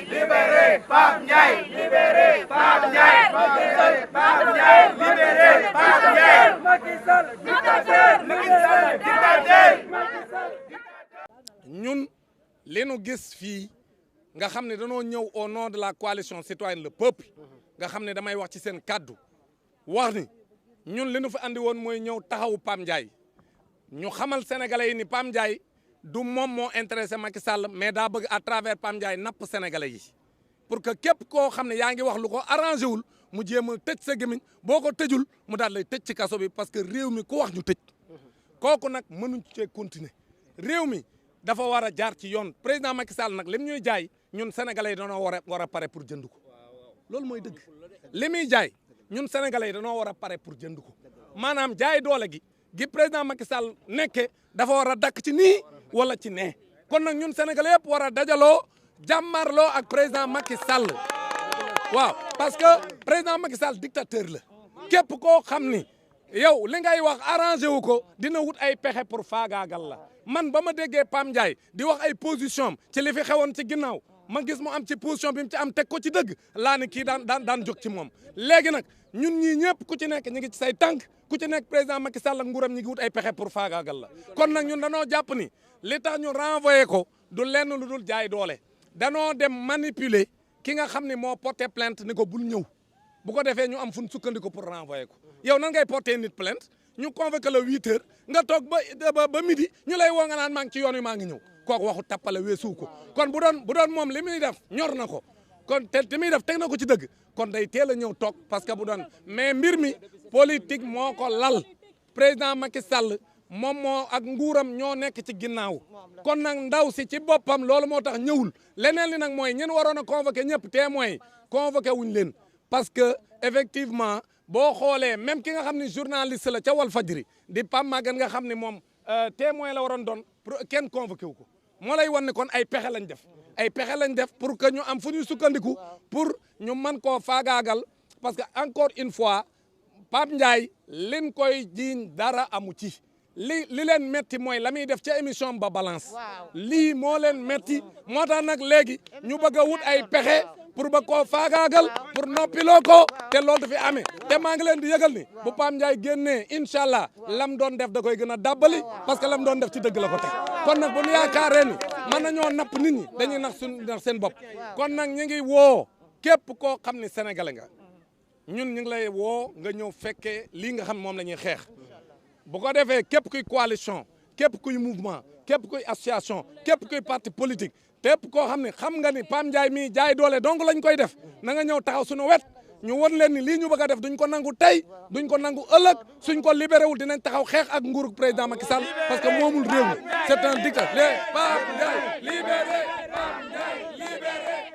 Libérez Pape Ndiaye! Libérez Pape Ndiaye! Macky Sall, Pape Ndiaye! Libérez Pape Ndiaye! Macky Sall, dictateur! Macky Sall, dictateur! ñun li nu gis fii nga xam ne dañoo ñëw au nom de la coalition citoyenne le peuple nga xam ne damay wax ci seen kàddu wax ni ñun li nu fi andi woon mooy ñëw taxawu Pape Ndiaye ñu xamal sénégalais yi ni Pape Ndiaye du moom moo intéressé Macky Sall mais daa bëgg à travers Pape Ndiaye napp sénégalais yi pour que képp koo xam ne yaa ngi wax lu ko arrangé wul mu jéem a tëj sa gémmiñ boo ko tëjul mu daal lay tëj ci kaso bi parce que réew mi ku wax ñu tëj kooku nag mënuñ cee continuer réew mi dafa war a jaar ci yoon président Macky Sall nag lim ñuy jaay ñun sénégalais yi dañoo war a pare pour jënd ko loolu mooy dëgg li muy jaay ñun sénégalais yi dañoo war a pare pour jënd ko maanaam jaay doole gi président Macky Sall nekke dafa war a dakk ci nii wala ci nee kon nag ñun sénégalais yëpp war a dajaloo jàmmarloo ak président Macky Sall waaw parce que président Macky Sall dictateur la képp koo xam ni yow li ngay wax arrangé wu ko dina wut ay pexe pour faagaagal la man ba ma déggee Pape Ndiaye di wax ay position ci li fi xewoon ci ginnaaw ma gis mu am ci position bi mu ci am teg ko ci dëgg laa ni kii daan jóg ci moom léegi nag ñun ñii ñëpp ku ci nekk ñu ngi ci say tànk ku ci nekk président Macky Sall ak nguuram ñi ngi wut ay pexe pour faagaagal la kon nag ñun danoo jàpp ni li tax ñu renvoyé ko du lenn lu dul jaay doole danoo dem manipuler ki nga xam ne moo porté plainte ni ko bul ñëw bu ko defee ñu am fu ñu sukkandiku pour renvoyer ko yow nan ngay porté nit plainte ñu convoqué la 8 heures nga toog ba midi ñu lay woo nga naan maa ngi ci yoon wi maa ngi ñëw kooku waxu tappale weesu ko kon bu doon moom li muy def ñor na ko kon te muy def teg na ko ci dëgg kon day teel a ñëw toog parce que bu doon mais mbir mi politique moo ko lal président Macky Sall moom moo ak nguuram ñoo nekk ci ginnaaw kon nag ndaw si ci boppam loolu moo tax ñëwul leneen li nag mooy ñen waroon a convoqué ñëpp témoins yi convoqué wuñ leen parce que effectivement boo xoolee même ki nga xam ne journaliste la ca Walfadjri di Pape Maguette nga xam ne moom témoin la waroon doon pour kenn convoqué wu ko moo lay wan ne kon ay pexe lañ def ay pexe lañ def pour que ñu am fu ñuy sukkandiku pour ñu mën koo faagaagal parce que encore une fois Pape Ndiaye liñ koy jiiñ dara amu ci li leen metti mooy la muy def ca émission ba balance lii moo leen metti moo tax nag léegi ñu bëgg a wut ay pexe pour ba koo faagaagal pour noppiloo ko te loolu du fi amee te maa ngi leen di yëgal ni bu Pape Ndiaye génnee incha allah lam doon def da koy gën a dàbbali parce que lam doon def ci dëgg la ko teg kon nag bu ñu yaakaaree ni mën nañoo napp nit ñi dañuy nax seen bopp kon nag ñu ngi woo képp koo xam ne sénégalais nga ñun ñu ngi lay woo nga ñëw fekkee lii nga xam moom la ñuy xeex bu ko defee képp kuy coalition képp kuy mouvement képp kuy association képp kuy parti politique képp koo xam ne xam nga ni Pape Ndiaye mii jaay doole donc lañ koy def na nga ñëw taxaw suñu wet ñu won leen ni lii ñu bëgg a def duñ ko nangu tey duñ ko nangu ëllëg suñ ko libéré wul dinañ taxaw xeex ak nguuru président Macky Sall parce que moomul réew mi c'est un dictateur Pape Ndiaye libéré Pape Ndiaye libéré.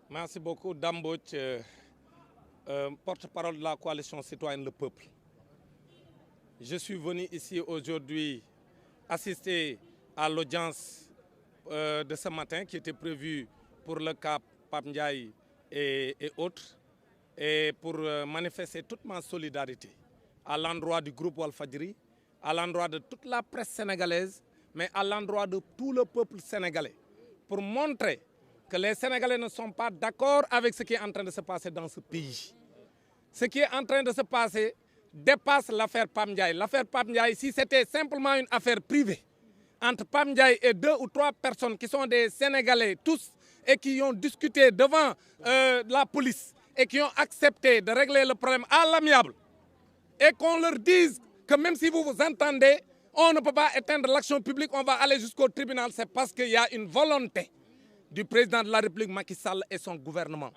Merci beaucoup Dame Mbodj, porte-parole de la coalition citoyenne Le Peuple. Je suis venu ici aujourd'hui assister à l'audience de ce matin qui était prévue pour le cas Pape Ndiaye et autres et pour manifester toute ma solidarité à l'endroit du groupe Walfadjri, à l'endroit de toute la presse sénégalaise, mais à l'endroit de tout le peuple sénégalais pour montrer que les Sénégalais ne sont pas d'accord avec ce qui est en train de se passer dans ce pays. Ce qui est en train de se passer dépasse l'affaire Pape Ndiaye. L'affaire Pape Ndiaye, si c'était simplement une affaire privée entre Pape Ndiaye et 2 ou 3 personnes qui sont des Sénégalais tous et qui ont discuté devant la police et qui ont accepté de régler le problème à l'amiable et qu'on leur dise que même si vous vous entendez, on ne peut pas éteindre l'action publique, on va aller jusqu'au tribunal, c'est parce qu'il y a une volonté du président de la République Macky Sall et son gouvernement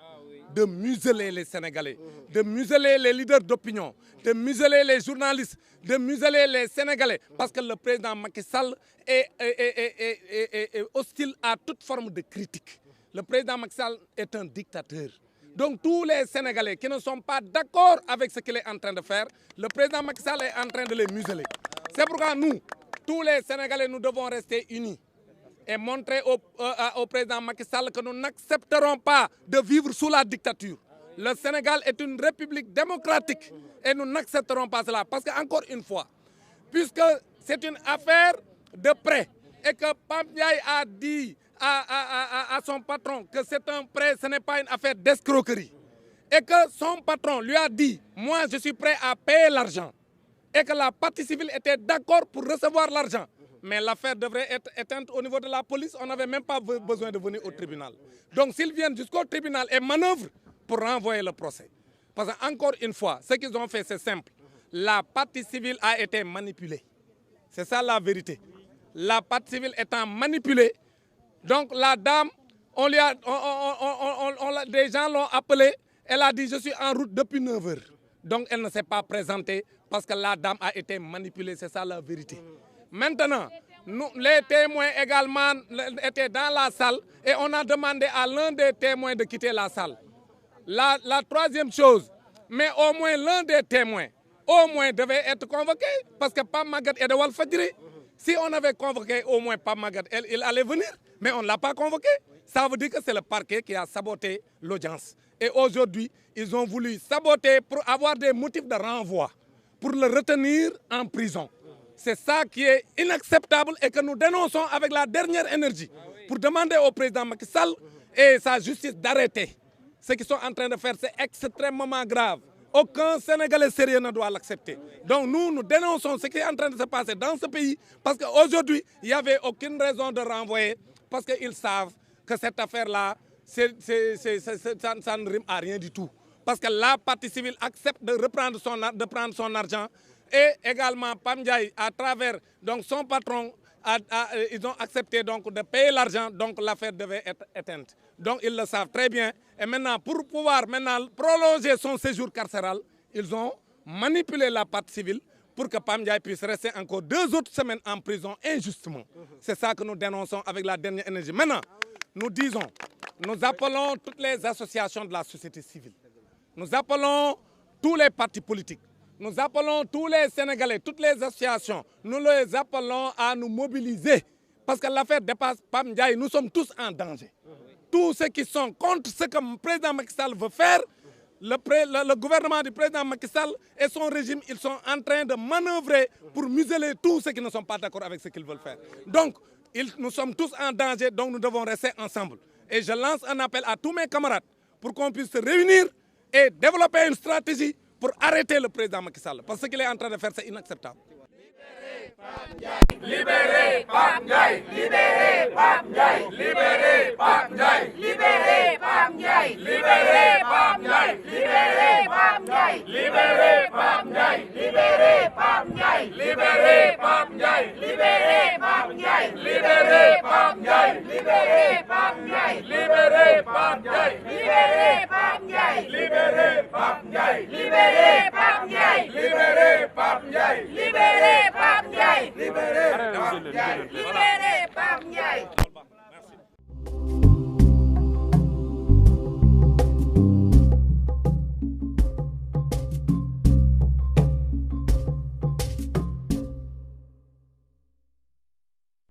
de museler les Sénégalais, de museler les leaders d'opinion, de museler les journalistes, de museler les Sénégalais. Parce que le président Macky Sall est hostile à toute forme de critique. Le président Macky Sall est un dictateur. Donc tous les Sénégalais qui ne sont pas d'accord avec ce qu'il est en train de faire, le président Macky Sall est en train de les museler. C'est pourquoi nous, tous les Sénégalais, nous devons rester unis et montrer au président Macky Sall que nous n'accepterons pas de vivre sous la dictature. Le Sénégal est une république démocratique et nous n'accepterons pas cela. Parce qu'encore une fois, puisque c'est une affaire de près et que Pape Ndiaye a dit à son patron que c'est un prêt, ce n'est pas une affaire d'escroquerie. Et que son patron lui a dit, moi je suis prêt à payer l'argent. Et que la partie civile était d'accord pour recevoir l'argent. Mais l'affaire devrait être éteinte au niveau de la police. On n'avait même pas besoin de venir au tribunal. Donc s'ils viennent jusqu'au tribunal et manœuvrent pour renvoyer le procès. Parce qu'encore une fois, ce qu'ils ont fait, c'est simple. La partie civile a été manipulée. C'est ça la vérité. La partie civile étant manipulée, donc la dame, des gens l'ont appelée, elle a dit je suis en route depuis 9 heures. Donc elle ne s'est pas présentée parce que la dame a été manipulée, c'est ça la vérité. Maintenant, les témoins également étaient dans la salle et on a demandé à l'un des témoins de quitter la salle. La troisième chose, mais au moins l'un des témoins, au moins devait être convoqué parce que Pape Maguette est de Walfadjri. Si on avait convoqué au moins Pape Maguette, il allait venir, mais on ne l'a pas convoqué. Ça veut dire que c'est le parquet qui a saboté l'audience. Et aujourd'hui, ils ont voulu saboter pour avoir des motifs de renvoi, pour le retenir en prison. C'est ça qui est inacceptable et que nous dénonçons avec la dernière énergie pour demander au président Macky Sall et sa justice d'arrêter. Ce qu'ils sont en train de faire, c'est extrêmement grave. Aucun Sénégalais sérieux ne doit l'accepter. Donc nous dénonçons ce qui est en train de se passer dans ce pays parce qu'aujourd'hui, il n'y avait aucune raison de renvoyer parce qu'ils savent que cette affaire-là, ça ne rime à rien du tout. Parce que la partie civile accepte de prendre son argent et également Pam Ndiaye, à travers donc, son patron, ils ont accepté donc, de payer l'argent, donc l'affaire devait être éteinte. Donc ils le savent très bien. Et maintenant, pour pouvoir prolonger son séjour carcéral, ils ont manipulé la partie civile pour que Pam Ndiaye puisse rester encore 2 autres semaines en prison injustement. C'est ça que nous dénonçons avec la dernière énergie. Maintenant, nous appelons toutes les associations de la société civile. Nous appelons tous les partis politiques. Nous appelons tous les Sénégalais, toutes les associations. Nous les appelons à nous mobiliser. Parce que l'affaire dépasse Pam Ndiaye, nous sommes tous en danger. Tous ceux qui sont contre ce que le président Macky Sall veut faire, le gouvernement du président Macky Sall et son régime, ils sont en train de manœuvrer pour museler tous ceux qui ne sont pas d'accord avec ce qu'ils veulent faire. Donc, nous sommes tous en danger, donc nous devons rester ensemble. Et je lance un appel à tous mes camarades pour qu'on puisse se réunir et développer une stratégie pour arrêter le président Macky Sall. Parce que ce qu'il est en train de faire, c'est inacceptable. Libérez Pape Ndiaye! Libérez Pape Ndiaye! Libérez Pape Ndiaye! Libérez